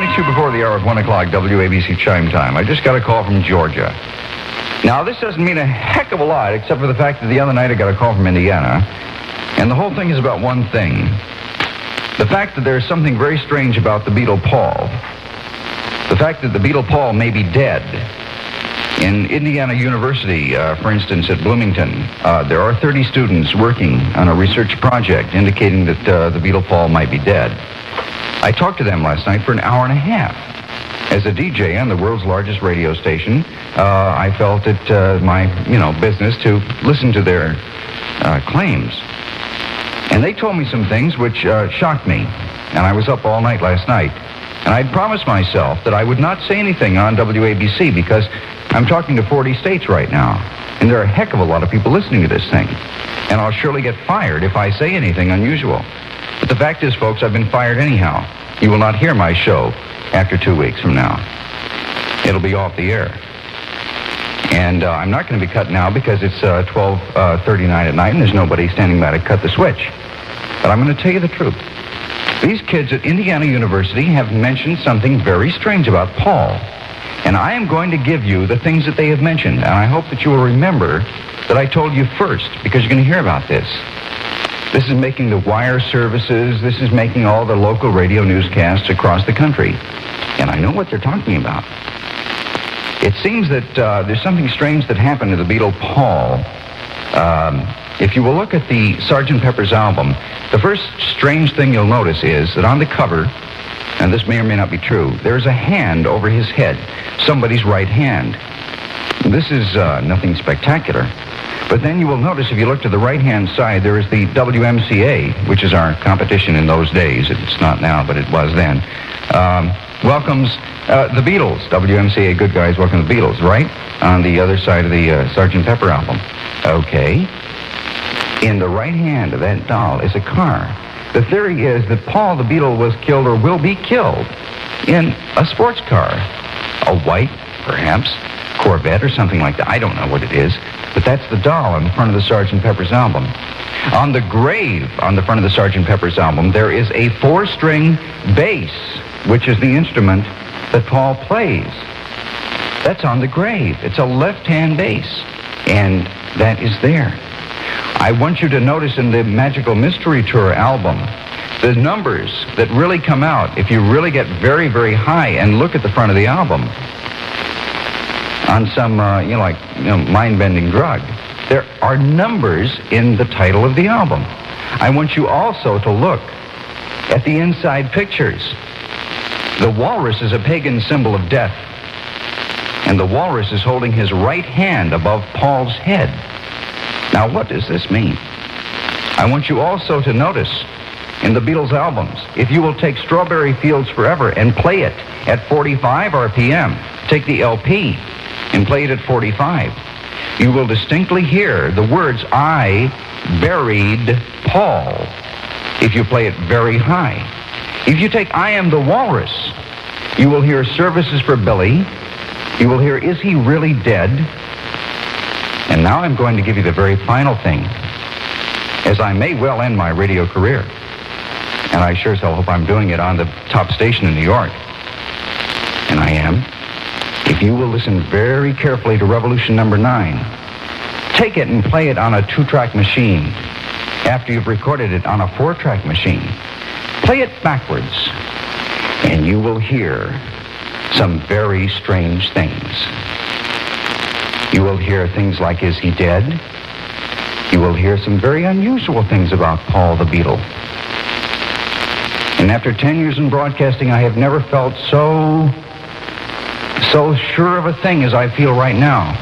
22 before the hour of 1 o'clock, WABC chime time. I just got a call from Georgia. Now, this doesn't mean a heck of a lot, except for the fact that the other night I got a call from Indiana, and the whole thing is about one thing. The fact that there's something very strange about the Beatle Paul. The fact that the Beatle Paul may be dead. In Indiana University, for instance, at Bloomington, there are 30 students working on a research project indicating that the Beatle Paul might be dead. I talked to them last night for an hour and a half. As a DJ on the world's largest radio station, I felt it my business to listen to their claims. And they told me some things which shocked me. And I was up all night last night. And I'd promised myself that I would not say anything on WABC because I'm talking to 40 states right now. And there are a heck of a lot of people listening to this thing. And I'll surely get fired if I say anything unusual. But the fact is, folks, I've been fired anyhow. You will not hear my show after 2 weeks from now. It'll be off the air. And I'm not going to be cut now because it's 12:39 at night and there's nobody standing by to cut the switch. But I'm going to tell you the truth. These kids at Indiana University have mentioned something very strange about Paul. And I am going to give you the things that they have mentioned. And I hope that you will remember that I told you first, because you're going to hear about this. This is making the wire services. This is making all the local radio newscasts across the country. And I know what they're talking about. It seems that there's something strange that happened to the Beatle Paul. If you will look at the Sgt. Pepper's album, the first strange thing you'll notice is that on the cover, and this may or may not be true, there's a hand over his head, somebody's right hand. This is nothing spectacular. But then you will notice if you look to the right-hand side, there is the WMCA, which is our competition in those days. It's not now, but it was then. Welcomes the Beatles. WMCA, good guys, welcome the Beatles, right? On the other side of the Sgt. Pepper album. Okay. In the right hand of that doll is a car. The theory is that Paul the Beatle was killed or will be killed in a sports car. A white, perhaps, Corvette or something like that. I don't know what it is. But that's the doll on the front of the Sgt. Pepper's album. On the grave on the front of the Sgt. Pepper's album, there is a 4-string bass, which is the instrument that Paul plays. That's on the grave. It's a left-hand bass. And that is there. I want you to notice in the Magical Mystery Tour album, the numbers that really come out, if you really get very, very high and look at the front of the album, on some, mind-bending drug. There are numbers in the title of the album. I want you also to look at the inside pictures. The walrus is a pagan symbol of death, and the walrus is holding his right hand above Paul's head. Now, what does this mean? I want you also to notice in the Beatles albums, if you will take Strawberry Fields Forever and play it at 45 RPM, take the LP, and play it at 45, you will distinctly hear the words, "I buried Paul," if you play it very high. If you take "I Am the Walrus," you will hear "Services for Billy." You will hear "Is He Really Dead?" And now I'm going to give you the very final thing, as I may well end my radio career. And I sure as hell hope I'm doing it on the top station in New York. And I am. If you will listen very carefully to Revolution number 9, take it and play it on a 2-track machine after you've recorded it on a 4-track machine. Play it backwards, and you will hear some very strange things. You will hear things like, "Is he dead?" You will hear some very unusual things about Paul the Beatle. And after 10 years in broadcasting, I have never felt so sure of a thing as I feel right now.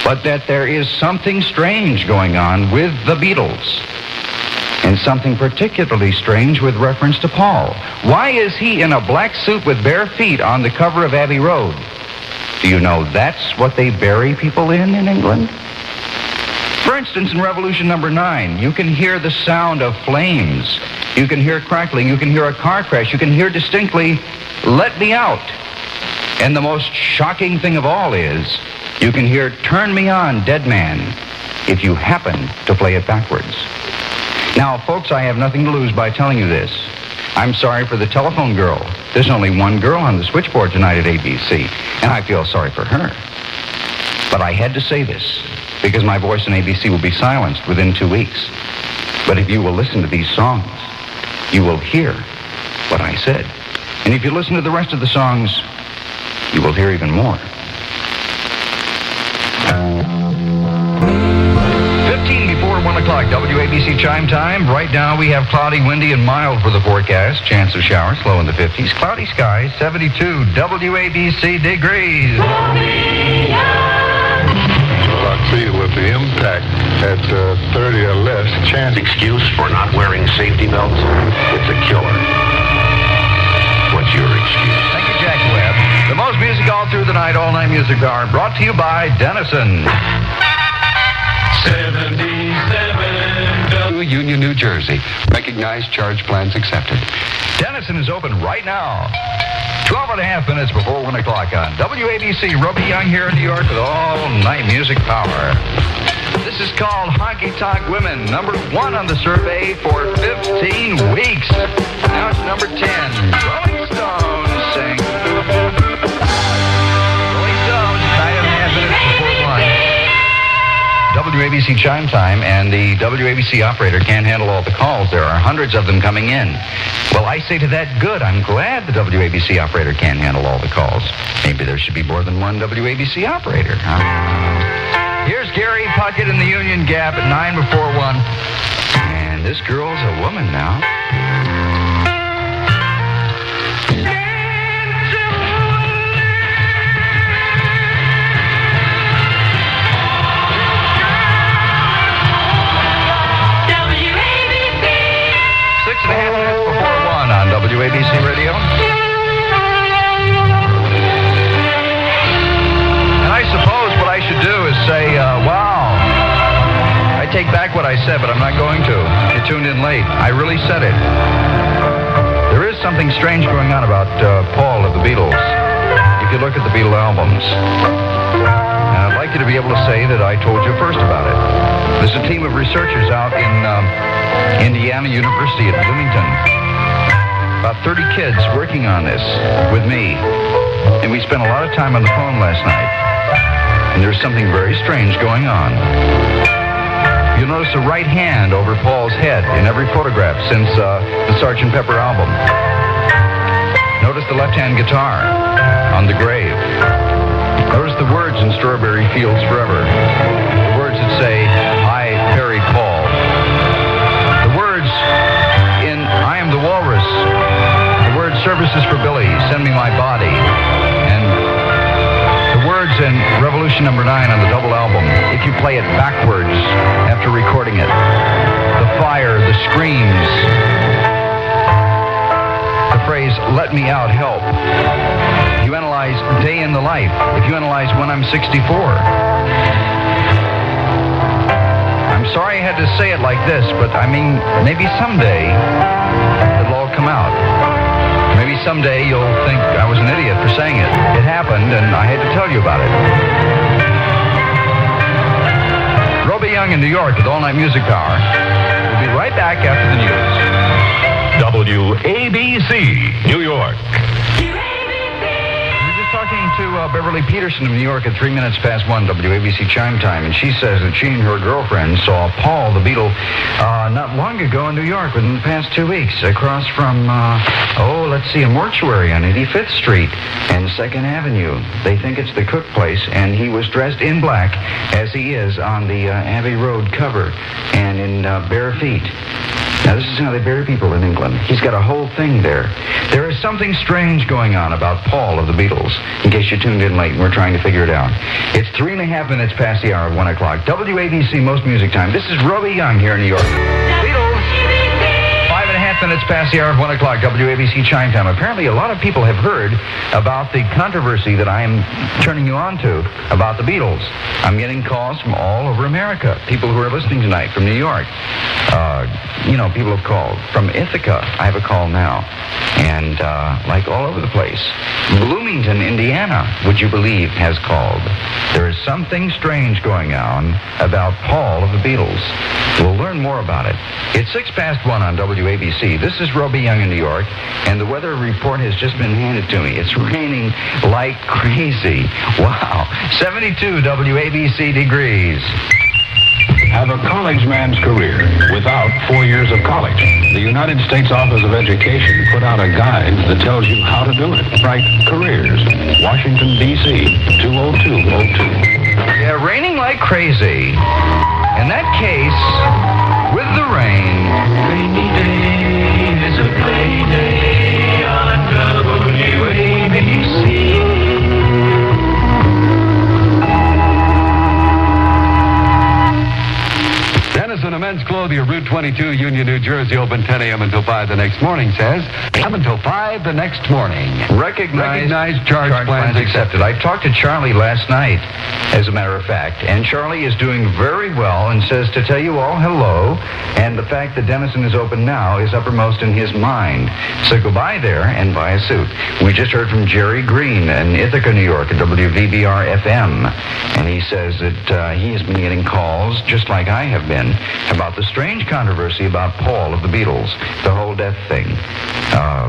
But that there is something strange going on with the Beatles. And something particularly strange with reference to Paul. Why is he in a black suit with bare feet on the cover of Abbey Road? Do you know that's what they bury people in England? For instance, in Revolution number 9, you can hear the sound of flames. You can hear crackling. You can hear a car crash. You can hear distinctly, "Let me out." And the most shocking thing of all is, you can hear "Turn Me On, Dead Man," if you happen to play it backwards. Now, folks, I have nothing to lose by telling you this. I'm sorry for the telephone girl. There's only one girl on the switchboard tonight at ABC, and I feel sorry for her. But I had to say this, because my voice in ABC will be silenced within 2 weeks. But if you will listen to these songs, you will hear what I said. And if you listen to the rest of the songs, you will hear even more. 15 before 1 o'clock, WABC chime time. Right now we have cloudy, windy, and mild for the forecast. Chance of showers, low in the 50s. Cloudy skies, 72 WABC degrees. Well, I feel with the impact at 30 or less chance. Excuse for not wearing safety belts? It's a killer. What's your excuse? Thank you, Jack Webb. The most music all through the night, all night music hour, brought to you by Dennison. 77 Union, New Jersey. Recognized charge plans accepted. Dennison is open right now. 12 and a half minutes before 1 o'clock on WABC. Roby Yonge here in New York with all night music power. This is called Honky Tonk Women, number 1 on the survey for 15 weeks. Now it's number 10. Rolling Stones sing. Rolling Stones, 9.5 minutes before 1. WABC chime time, and the WABC operator can't handle all the calls. There are hundreds of them coming in. Well, I say to that, good. I'm glad the WABC operator can't handle all the calls. Maybe there should be more than one WABC operator, huh? Here's Gary Puckett in the Union Gap at 9 before 1. And this girl's a woman now. WABC Radio. And I suppose what I should do is say, wow. I take back what I said, but I'm not going to. You tuned in late. I really said it. There is something strange going on about Paul of the Beatles. If you look at the Beatles albums. And I'd like you to be able to say that I told you first about it. There's a team of researchers out in Indiana University at Bloomington. About 30 kids working on this with me. And we spent a lot of time on the phone last night. And there's something very strange going on. You'll notice a right hand over Paul's head in every photograph since the Sgt. Pepper album. Notice the left-hand guitar on the grave. Notice the words in Strawberry Fields Forever. The words that say, I buried Paul. The words in I Am the Walrus. Services for Billy, Send Me My Body, and the words in Revolution number 9 on the double album, if you play it backwards after recording it, the fire, the screams, the phrase, let me out, help. If you analyze Day in the Life, if you analyze When I'm 64, I'm sorry I had to say it like this, but I mean, maybe someday it'll all come out. Maybe someday you'll think I was an idiot for saying it. It happened, and I had to tell you about it. Roby Yonge in New York with All Night Music Power. We'll be right back after the news. WABC, New York. Talking to Beverly Peterson of New York at 3 minutes past 1, WABC chime time, and she says that she and her girlfriend saw Paul the Beatle not long ago in New York within the past 2 weeks across from, a mortuary on 85th Street and 2nd Avenue. They think it's the Cook place, and he was dressed in black as he is on the Abbey Road cover and in bare feet. Now, this is how they bury people in England. He's got a whole thing there. There is something strange going on about Paul of the Beatles, in case you tuned in late and we're trying to figure it out. It's 3.5 minutes past the hour of 1 o'clock. WABC Most Music Time. This is Roby Yonge here in New York. Beatles. 5.5 minutes past the hour of 1 o'clock. WABC Chime Time. Apparently, a lot of people have heard about the controversy that I am turning you on to about the Beatles. I'm getting calls from all over America. People who are listening tonight from New York. People have called. From Ithaca, I have a call now. And like all over the place. Bloomington, Indiana, would you believe, has called. There is something strange going on about Paul of the Beatles. We'll learn more about it. It's 1:06 on WABC. This is Roby Yonge in New York, and the weather report has just been handed to me. It's raining like crazy. Wow. 72 WABC degrees. Have a college man's career without 4 years of college. The United States Office of Education put out a guide that tells you how to do it. Write careers, Washington, D.C., 20202. Yeah, raining like crazy. In that case, with the rain. Rainy day is a play day on WABC. Dennison, a men's clothing of Route 22, Union, New Jersey, open 10 a.m. until 5 the next morning, says. Up until 5 the next morning. Recognized charge plans accepted. I talked to Charlie last night, as a matter of fact, and Charlie is doing very well and says to tell you all hello, and the fact that Dennison is open now is uppermost in his mind. So go by there and buy a suit. We just heard from Jerry Green in Ithaca, New York, at WVBR-FM, and he says that he has been getting calls, just like I have been, about the strange controversy about Paul of the Beatles, the whole death thing.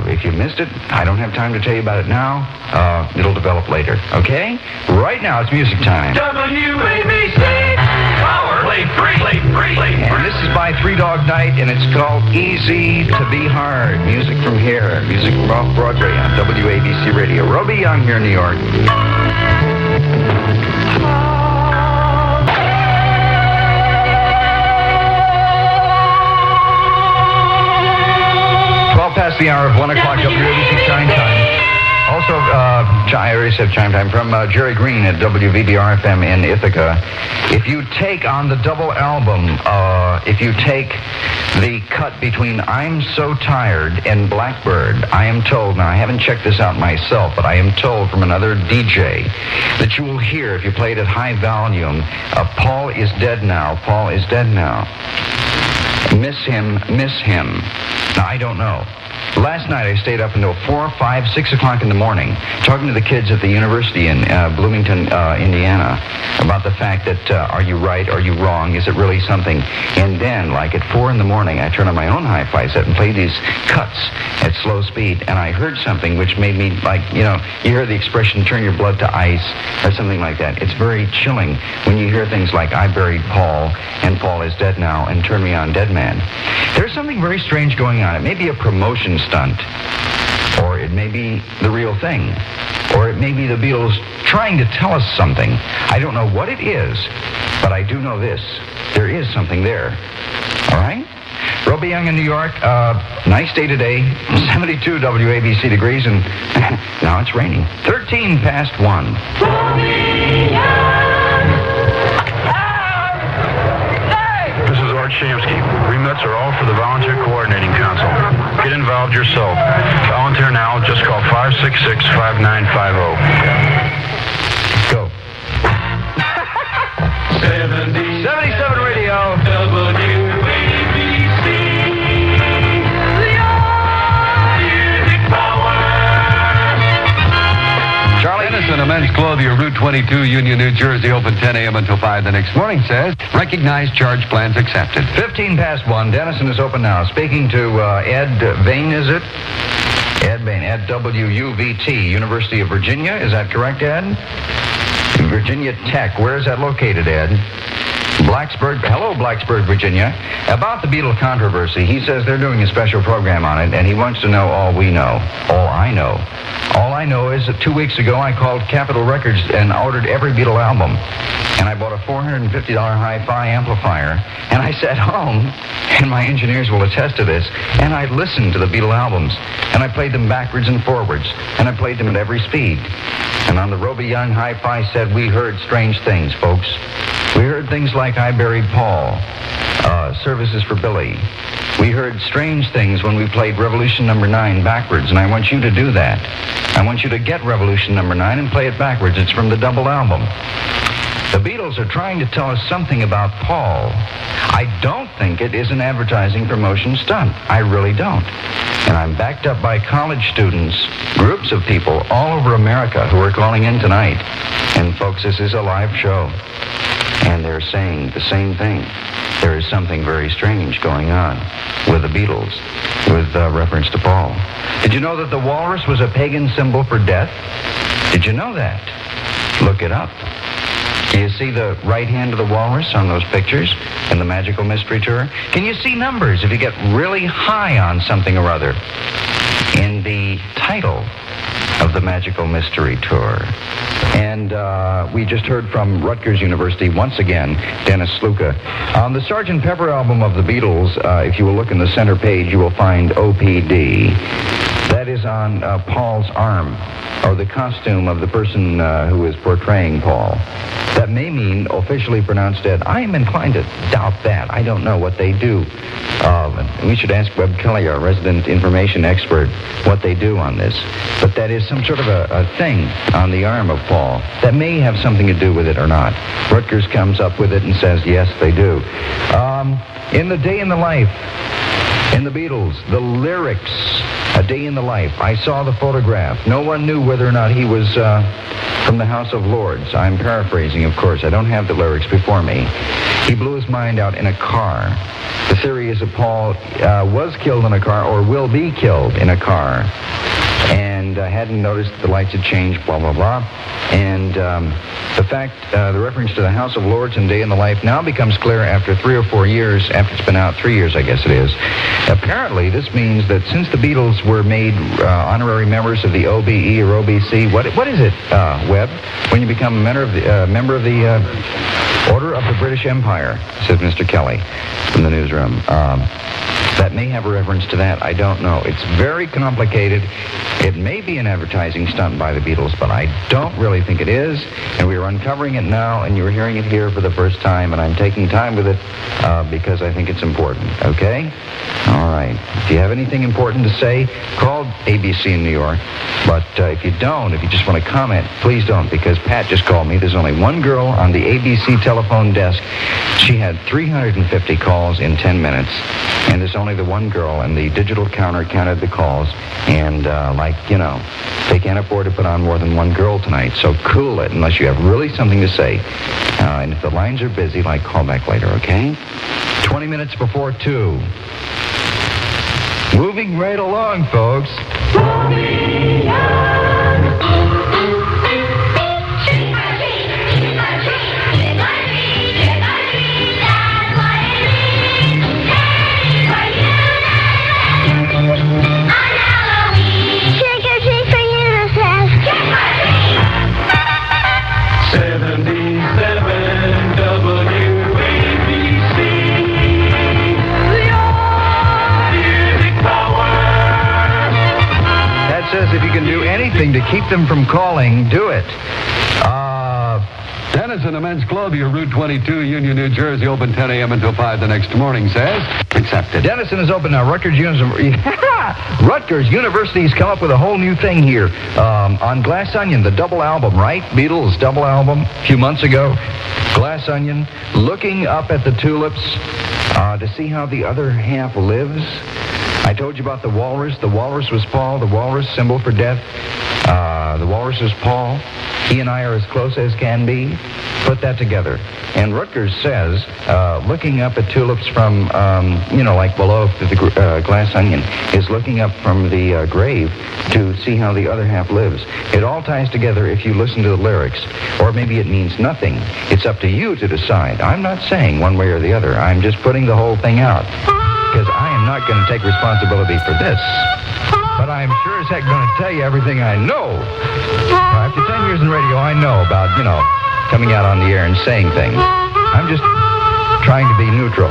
If you missed it, I don't have time to tell you about it now. It'll develop later, okay? Right now, it's music time. WABC. Power. Play free. And this is by Three Dog Night, and it's called Easy to Be Hard. Music from here. Music from off Broadway on WABC Radio. Roby Yonge here in New York. 12 past the hour of 1 o'clock WABC Chime Time. Also, I already said Chime Time from Jerry Green at WVBR-FM in Ithaca. If you take on the double album, if you take the cut between I'm So Tired and Blackbird, I am told, now I haven't checked this out myself, but I am told from another DJ that you will hear, if you play it at high volume, Paul is dead now, Paul is dead now. Miss him, miss him. Now, I don't know. Last night I stayed up until 4, 5, 6 o'clock in the morning talking to the kids at the university in Bloomington, Indiana, about the fact that are you right, are you wrong, is it really something? And then, like at 4 in the morning, I turned on my own hi-fi set and played these cuts at slow speed, and I heard something which made me, like, you know, you hear the expression, turn your blood to ice, or something like that. It's very chilling when you hear things like, I buried Paul, and Paul is dead now, and turn me on, dead man. There's something very strange going on. It may be a promotion stunt, or it may be the real thing, or it may be the Beatles trying to tell us something. I don't know what it is, but I do know this. There is something there. All right? Roby Yonge in New York. Nice day today. 72 WABC degrees, and now it's raining. 13 past 1. This is Art Shamsky. Remits are all for the Volunteer Coordinating Council. Get involved yourself. Volunteer now. Just call 566-5950. Go. 77 Radio. WABC. Music power. Charlie. Dennison, a men's clothing of Route 22, Union, New Jersey, open 10 a.m. until 5 the next morning, says. Recognized charge plans accepted. 15 past 1. Dennison is open now. Speaking to Ed Vane, is it? Ed Vane, at WUVT, University of Virginia. Is that correct, Ed? Virginia Tech. Where is that located, Ed? Blacksburg. Hello, Blacksburg, Virginia. About the Beatle controversy, he says they're doing a special program on it, and he wants to know all we know. All I know. All I know is that 2 weeks ago I called Capitol Records and ordered every Beatle album. And I bought a $450 hi-fi amplifier, and I sat home, and my engineers will attest to this, and I listened to the Beatle albums, and I played them backwards and forwards, and I played them at every speed. And on the Roby Yonge hi-fi set, we heard strange things, folks. We heard things like I Buried Paul, Services for Billy. We heard strange things when we played Revolution Number 9 backwards, and I want you to do that. I want you to get Revolution Number 9 and play it backwards. It's from the double album. The Beatles are trying to tell us something about Paul. I don't think it is an advertising promotion stunt. I really don't. And I'm backed up by college students, groups of people all over America who are calling in tonight. And folks, this is a live show. And they're saying the same thing. There is something very strange going on with the Beatles, with reference to Paul. Did you know that the walrus was a pagan symbol for death? Did you know that? Look it up. Do you see the right hand of the walrus on those pictures in the Magical Mystery Tour? Can you see numbers if you get really high on something or other in the title of the Magical Mystery Tour? And we just heard from Rutgers University once again, Dennis Sluka. On the Sgt. Pepper album of the Beatles, if you will look in the center page, you will find OPD. That is on Paul's arm, or the costume of the person who is portraying Paul. That may mean officially pronounced dead. I am inclined to doubt that. I don't know what they do. We should ask Webb Kelly, our resident information expert, what they do on this. But that is some sort of a thing on the arm of Paul that may have something to do with it or not. Rutgers comes up with it and says, yes, they do. In the Day in the Life, in the Beatles, the lyrics, A Day in the Life. I saw the photograph. No one knew whether or not he was from the House of Lords. I'm paraphrasing, of course. I don't have the lyrics before me. He blew his mind out in a car. The theory is that Paul was killed in a car or will be killed in a car. And hadn't noticed the lights had changed, blah, blah, blah. And the fact, the reference to the House of Lords and Day in the Life now becomes clear after 3 or 4 years, after it's been out 3 years, I guess it is. Apparently, this means that since the Beatles were made honorary members of the OBE or OBC, what is it, Webb, when you become a member of the Order of the British Empire, says Mr. Kelly from the newsroom. That may have a reference to that. I don't know. It's very complicated. It may be an advertising stunt by the Beatles, but I don't really think it is. And we are uncovering it now, and you're hearing it here for the first time, and I'm taking time with it because I think it's important. Okay? All right. If you have anything important to say, call ABC in New York. But if you don't, if you just want to comment, please don't, because Pat just called me. There's only one girl on the ABC telephone desk. She had 350 calls in 10 minutes, and there's only the one girl, and the digital counter counted the calls, and they can't afford to put on more than one girl tonight, so cool it unless you have really something to say. And if the lines are busy, call back later, okay? 20 minutes before 2. Moving right along, folks. Roby Yonge. Says if you can do anything to keep them from calling, do it. Dennis in the Men's Club, your Route 22, Union, New Jersey, open 10 a.m. until 5 the next morning, says. Accepted. Dennison is open now. Rutgers University's come up with a whole new thing here on Glass Onion, the double album, right? Beatles double album a few months ago. Glass Onion, looking up at the tulips to see how the other half lives. I told you about the walrus. The walrus was Paul. The walrus, symbol for death. The walrus is Paul. He and I are as close as can be. Put that together. And Rutgers says, looking up at tulips from, like below the Glass Onion, is looking up from the grave to see how the other half lives. It all ties together if you listen to the lyrics. Or maybe it means nothing. It's up to you to decide. I'm not saying one way or the other. I'm just putting the whole thing out. Because I am not going to take responsibility for this. But I'm sure as heck going to tell you everything I know. After 10 years in radio, I know about, coming out on the air and saying things. I'm just trying to be neutral.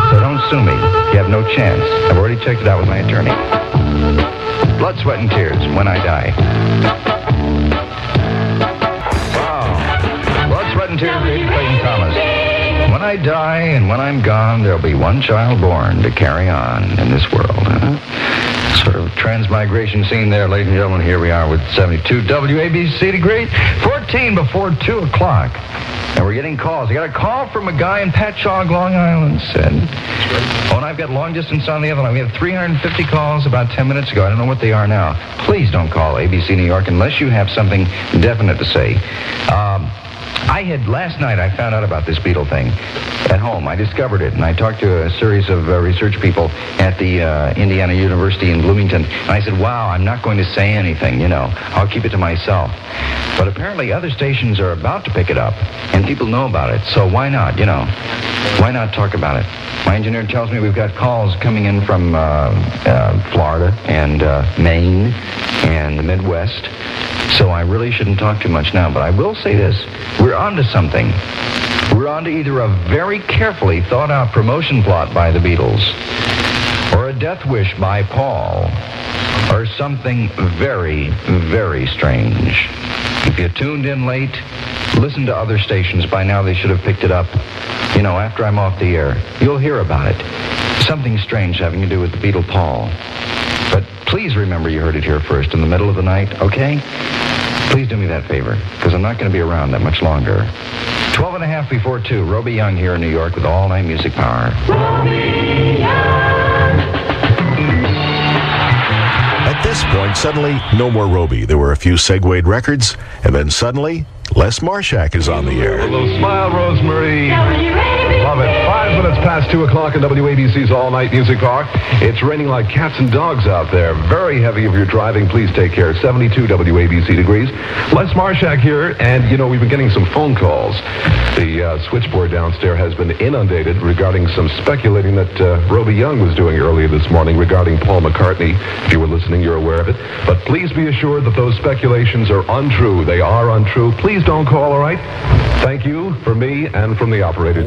So don't sue me. You have no chance. I've already checked it out with my attorney. Blood, sweat, and tears when I die. Wow. Blood, sweat, and tears, Clayton Thomas. When I die and when I'm gone, there'll be one child born to carry on in this world. Sort of transmigration scene there, ladies and gentlemen. Here we are with 72 WABC to great. 14 before 2 o'clock. And we're getting calls. I got a call from a guy in Patchogue, Long Island, said. Oh, and I've got long distance on the other line. We had 350 calls about 10 minutes ago. I don't know what they are now. Please don't call ABC New York unless you have something definite to say. Last night I found out about this Beatle thing at home. I discovered it, and I talked to a series of research people at the Indiana University in Bloomington, and I said, wow, I'm not going to say anything, I'll keep it to myself. But apparently other stations are about to pick it up, and people know about it, so why not, Why not talk about it? My engineer tells me we've got calls coming in from Florida and Maine and the Midwest, so I really shouldn't talk too much now, but I will say this. We're onto something. We're onto either a very carefully thought-out promotion plot by the Beatles, or a death wish by Paul, or something very, very strange. If you tuned in late, listen to other stations. By now they should have picked it up. After I'm off the air, you'll hear about it. Something strange having to do with the Beatle Paul. But please remember you heard it here first in the middle of the night, okay? Please do me that favor, because I'm not going to be around that much longer. 12 and a half before 2, Roby Yonge here in New York with all-night music power. Roby Yonge. At this point, suddenly, no more Roby. There were a few segued records, and then suddenly, Les Marshak is on the air. Hello, smile, Rosemary. Love it. 5 minutes past 2 o'clock in WABC's All-Night Music Park. It's raining like cats and dogs out there. Very heavy if you're driving. Please take care. 72 WABC degrees. Les Marshak here, and, we've been getting some phone calls. The switchboard downstairs has been inundated regarding some speculating that Roby Yonge was doing earlier this morning regarding Paul McCartney. If you were listening, you're aware of it. But please be assured that those speculations are untrue. They are untrue. Please don't call, all right? Thank you from me and from the operator.